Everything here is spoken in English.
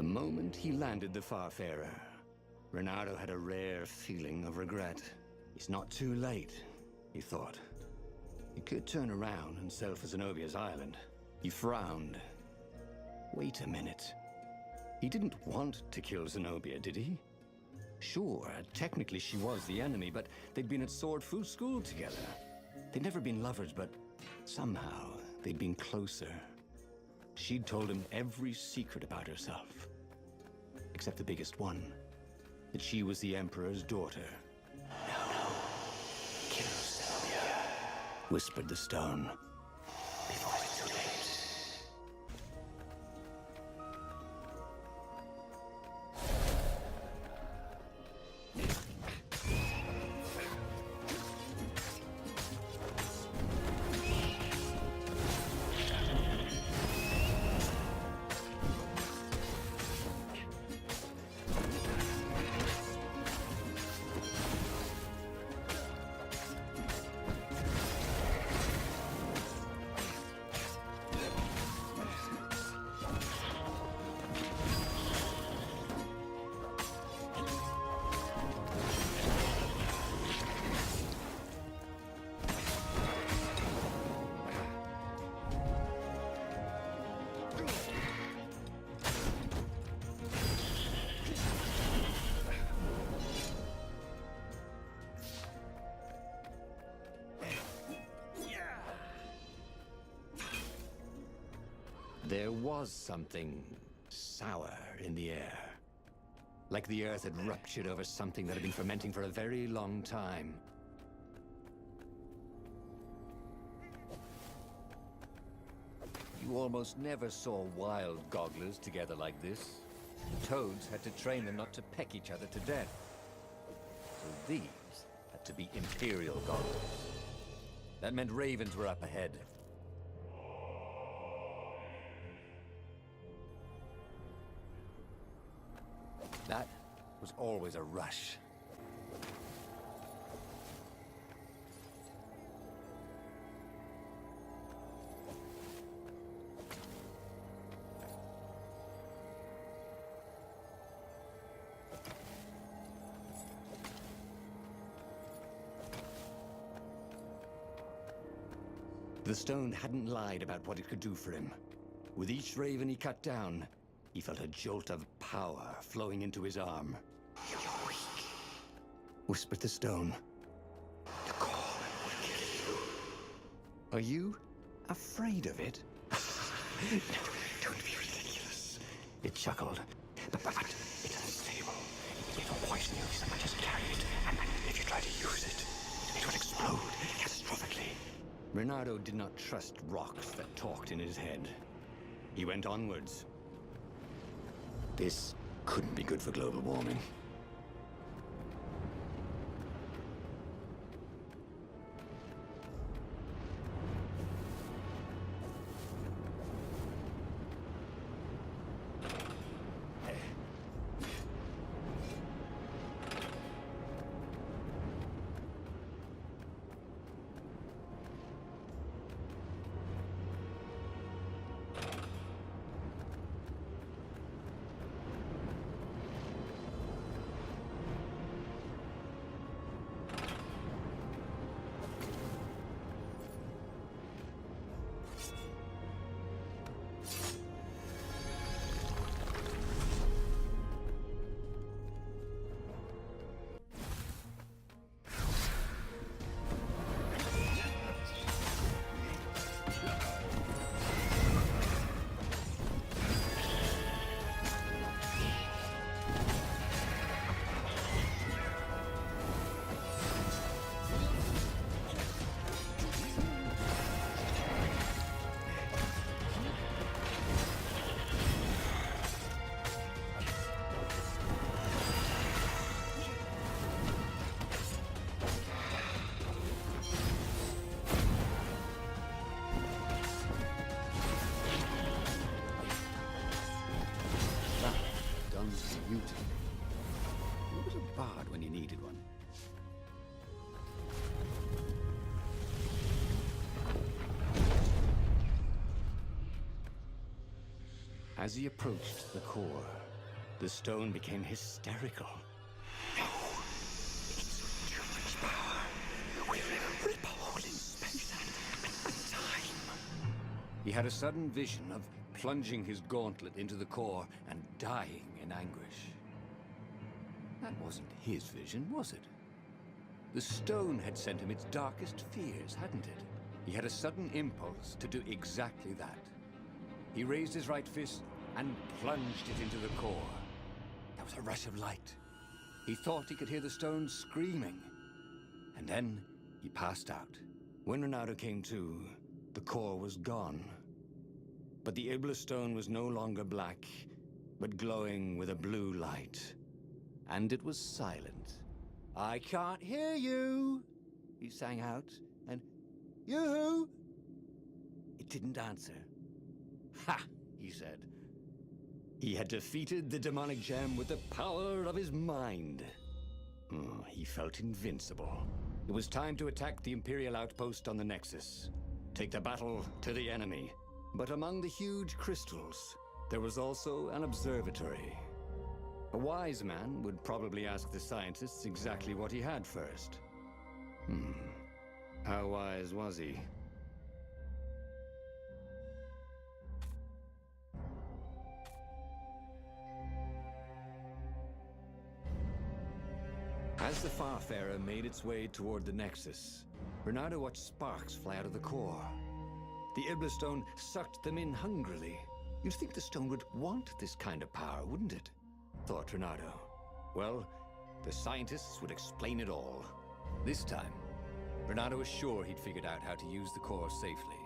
moment he landed the Farfarer, Reynardo had a rare feeling of regret. It's not too late, he thought. He could turn around and sell for Zenobia's island. He frowned. Wait a minute. He didn't want to kill Zenobia, did he? Sure, technically she was the enemy, but they'd been at Sword Fu School together. They'd never been lovers, but somehow they'd been closer. She'd told him every secret about herself, except the biggest one, that she was the Emperor's daughter. No, kill Zenobia, whispered the stone, before it's too late. There was something sour in the air. Like the earth had ruptured over something that had been fermenting for a very long time. You almost never saw wild gogglers together like this. Toads had to train them not to peck each other to death. So these had to be Imperial gogglers. That meant ravens were up ahead. That was always a rush. The stone hadn't lied about what it could do for him. With each raven he cut down, he felt a jolt of power flowing into his arm. "You're weak," whispered the stone. "The call will kill you." "Are you afraid of it?" "No, don't be ridiculous," it chuckled. But it's unstable. It will poison you if someone just carry it, and if you try to use it, it will explode catastrophically. Reynardo did not trust rocks that talked in his head. He went onwards. This couldn't be good for global warming. He was a bard when he needed one. As he approached the core, The stone became hysterical. No, it's too much power. We'll rip a hole in space and time. He had a sudden vision of plunging his gauntlet into the core and dying in anguish. That wasn't his vision, was it? The stone had sent him its darkest fears, hadn't it? He had a sudden impulse to do exactly that. He raised his right fist and plunged it into the core. There was a rush of light. He thought he could hear the stone screaming. And then he passed out. When Ronaldo came to, the core was gone. But the Iblis stone was no longer black, but glowing with a blue light. And it was silent. "I can't hear you," he sang out, and "You?" It didn't answer. "Ha!" he said. He had defeated the demonic gem with the power of his mind. He felt invincible. It was time to attack the Imperial outpost on the Nexus. Take the battle to the enemy. But among the huge crystals, there was also an observatory. A wise man would probably ask the scientists exactly what he had first. How wise was he? As the Farfarer made its way toward the Nexus, Bernardo watched sparks fly out of the core. The Iblis stone sucked them in hungrily. You'd think the stone would want this kind of power, wouldn't it? Thought Bernardo. Well, the scientists would explain it all. This time, Bernardo was sure he'd figured out how to use the core safely.